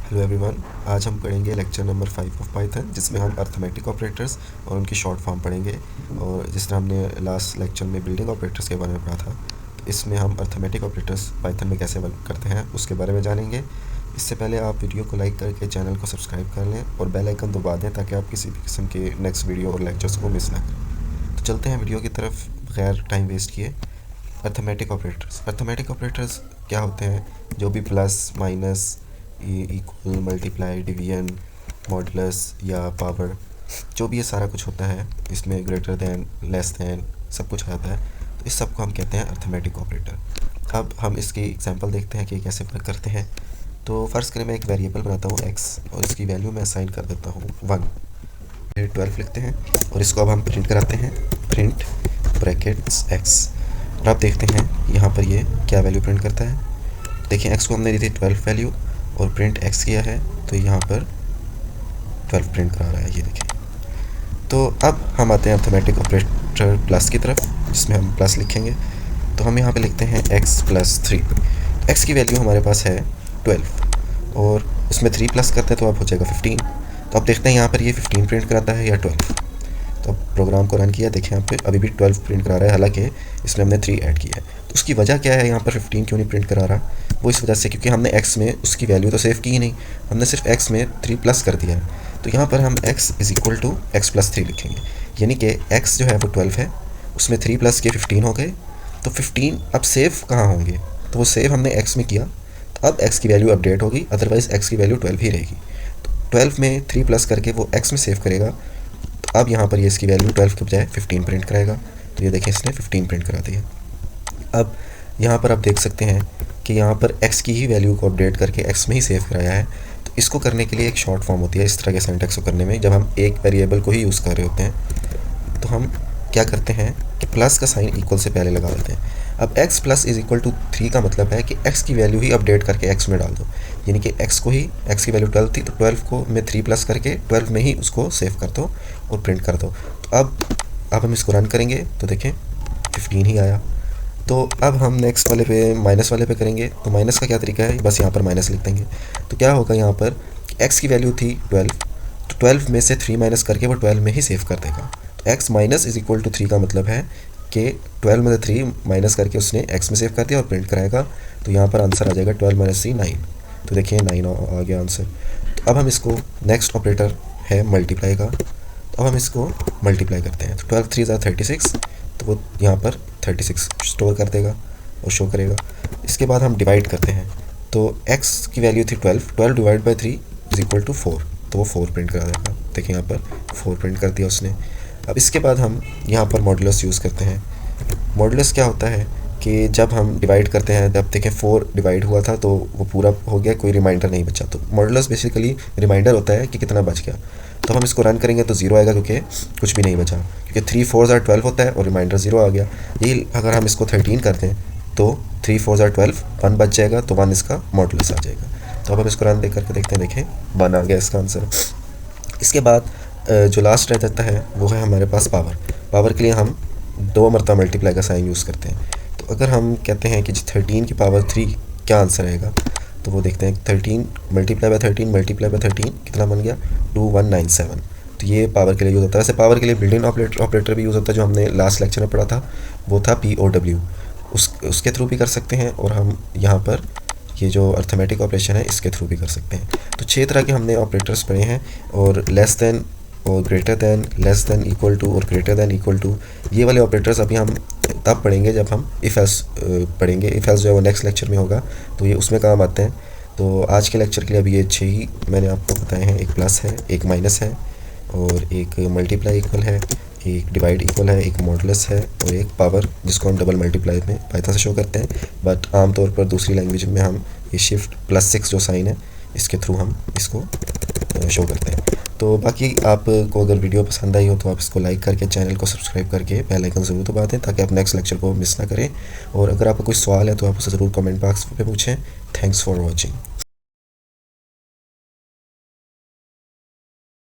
Hello everyone. आज हम पढ़ेंगे लेक्चर नंबर 5 ऑफ पाइथन, जिसमें हम अर्थमेटिक ऑपरेटर्स और उनकी शॉर्ट फॉर्म पढ़ेंगे। और जिस तरह हमने लास्ट लेक्चर में बिल्डिंग ऑपरेटर्स के बारे में पढ़ा था, तो इसमें हम अर्थमेटिक ऑपरेटर्स पाइथन में कैसे वर्क करते हैं उसके बारे में जानेंगे। इससे पहले आप वीडियो को लाइक करके चैनल को सब्सक्राइब कर लें और बेल आइकन दबा दें ताकि आप किसी भी किस्म के नेक्स्ट वीडियो और लेक्चर्स को मिस ना करें। तो चलते हैं वीडियो की तरफ बगैर टाइम वेस्ट किए। अर्थमेटिक ऑपरेटर्स क्या होते हैं? जो भी plus, minus, equal, multiply, division, modulus या पावर, जो भी ये सारा कुछ होता है, इसमें ग्रेटर दैन, लेस दैन सब कुछ आता है, तो इस सब को हम कहते हैं अर्थमेटिक ऑपरेटर। अब हम इसकी एग्जांपल देखते हैं कि कैसे वर्क करते हैं। तो फर्स्ट करें, मैं एक वेरिएबल बनाता हूँ x और इसकी वैल्यू मैं असाइन कर देता हूँ 1, फिर 12 लिखते हैं और इसको अब हम प्रिंट कराते हैं, प्रिंट ब्रैकेट्स x। और आप देखते हैं यहाँ पर ये क्या वैल्यू प्रिंट करता है। देखिए x को हमने दी थी 12 वैल्यू और प्रिंट x किया है, तो यहाँ पर 12 प्रिंट करा रहा है, ये देखिए। तो अब हम आते हैं अर्थमेटिक ऑपरेटर प्लस की तरफ, जिसमें हम प्लस लिखेंगे। तो हम यहाँ पे लिखते हैं x प्लस 3। x की वैल्यू हमारे पास है 12 और उसमें 3 प्लस करते हैं तो अब हो जाएगा 15। तो अब देखते हैं यहाँ पर ये 15 प्रिंट कराता है या 12। तो अब प्रोग्राम को रन किया, देखें यहाँ पे अभी भी 12 प्रिंट करा रहा है, हालांकि इसमें हमने 3 ऐड किया है। तो उसकी वजह क्या है, यहाँ पर 15 क्यों नहीं प्रिंट करा रहा? वो इस वजह से क्योंकि हमने x में उसकी वैल्यू तो सेव की ही नहीं, हमने सिर्फ x में 3 प्लस कर दिया है। तो यहाँ पर हम x is equal to x plus 3 लिखेंगे, यानी कि x जो है वो 12 है, उसमें 3 प्लस के 15 हो गए। तो 15 अब सेव कहाँ होंगे? तो वो सेव हमने x में किया, तो अब x की वैल्यू अपडेट होगी, अदरवाइज़ x की वैल्यू 12 ही रहेगी। तो 12 में 3 प्लस करके वो x में सेव करेगा। तो अब यहाँ पर ये इसकी वैल्यू 12 के बजाय 15 प्रिंट कराएगा। तो ये देखें, इसने 15 प्रिंट करा दिया। अब यहाँ पर आप देख सकते हैं कि यहाँ पर x की ही वैल्यू को अपडेट करके x में ही सेव कराया है। तो इसको करने के लिए एक शॉर्ट फॉर्म होती है इस तरह के सिंटैक्स को करने में, जब हम एक वेरिएबल को ही यूज़ कर रहे होते हैं। तो हम क्या करते हैं कि प्लस का साइन इक्वल से पहले लगा देते हैं। अब x plus is equal to 3 का मतलब है कि x की वैल्यू ही अपडेट करके x में डाल दो, यानी कि x को ही, x की वैल्यू 12 थी तो 12 को में 3 प्लस करके 12 में ही उसको सेव कर दो और प्रिंट कर दो। तो अब हम इसको रन करेंगे तो देखें 15 ही आया। तो अब हम नेक्स्ट वाले पे, माइनस वाले पे करेंगे। तो माइनस का क्या तरीका है, बस यहाँ पर माइनस लिख देंगे। तो क्या होगा, यहाँ पर x की वैल्यू थी 12, तो 12 में से 3 माइनस करके वो 12 में ही सेव कर देगा। तो x minus is equal to 3 का मतलब है कि 12 में से 3 माइनस करके उसने x में सेव कर दिया और प्रिंट कराएगा। तो यहाँ पर आंसर आ जाएगा 12 माइनस 3 9। तो देखिए 9 आ गया आंसर। तो अब हम इसको, नेक्स्ट ऑपरेटर है मल्टीप्लाई का, तो अब हम इसको मल्टीप्लाई करते हैं। तो 12 3 36, तो वो यहाँ पर 36 स्टोर कर देगा और शो करेगा। इसके बाद हम डिवाइड करते हैं। तो x की वैल्यू थी 12 divide by 3 is equal to 4, तो वो 4 प्रिंट करा देगा। देखिए यहाँ पर 4 प्रिंट कर दिया उसने। अब इसके बाद हम यहाँ पर मॉडुलस यूज़ करते हैं। मॉडुलस क्या होता है कि जब हम डिवाइड करते हैं, जब देखें 4 डिवाइड हुआ था तो वो पूरा हो गया, कोई रिमाइंडर नहीं बचा। तो मॉडुलस बेसिकली रिमाइंडर होता है कि कितना बच गया। तो हम इसको रन करेंगे तो 0 आएगा क्योंकि कुछ भी नहीं बचा, क्योंकि 3 4 12 होता है और रिमाइंडर 0 आ गया। यही अगर हम इसको 13 कर दें तो 3 4 12 1 बच जाएगा, तो 1 इसका मॉडुलस आ जाएगा। तो अब हम इसको रन दे करके देखते हैं, देखें 1 आ गया इसका आंसर। इसके बाद जो लास्ट रह जाता है वो है हमारे पास पावर। पावर के लिए हम 2 मरतबा मल्टीप्लाई का साइन यूज़ करते हैं। तो अगर हम कहते हैं कि 13 की पावर 3 क्या आंसर आएगा, तो वो देखते हैं 13 मल्टीप्लाई बाय 13 मल्टीप्लाई बाय 13 कितना बन गया, 2197। तो ये पावर के लिए यूज़ होता है। ऐसे पावर के लिए बिल्ट इन ऑपरेटर भी यूज़ होता है, जो हमने लास्ट लेक्चर में पढ़ा था, वो था POW। उसके थ्रू भी कर सकते हैं, और हम यहाँ पर ये जो अर्थमेटिक ऑपरेशन है इसके थ्रू भी कर सकते हैं। तो 6 तरह के हमने ऑपरेटर्स पढ़े हैं, और लेस दैन और greater than, less than, equal to और ग्रेटर दैन इक्वल टू, ये वाले ऑपरेटर्स अभी हम तब पढ़ेंगे जब हम इफ़ एल्स पढ़ेंगे। इफ़ एल्स जो है वो नेक्स्ट लेक्चर में होगा, तो ये उसमें काम आते हैं। तो आज के लेक्चर के लिए अभी ये 6 ही मैंने आपको बताए हैं। एक प्लस है, एक माइनस है, और एक मल्टीप्लाई इक्वल है, एक डिवाइड इक्वल है, एक मॉडुलस है, और एक पावर, जिसको हम डबल मल्टीप्लाई में पाइथन से शो करते हैं। बट आमतौर पर दूसरी लैंग्वेज में हम ये शिफ्ट +6 जो साइन है इसके थ्रू हम इसको शो करते हैं। तो बाकी आपको अगर वीडियो पसंद आई हो तो आप इसको लाइक करके, चैनल को सब्सक्राइब करके बेल आइकन ज़रूर दबा दें ताकि आप नेक्स्ट लेक्चर को मिस ना करें। और अगर आपका कोई सवाल है तो आप उसे ज़रूर कमेंट बॉक्स पे पूछें। Thanks for watching.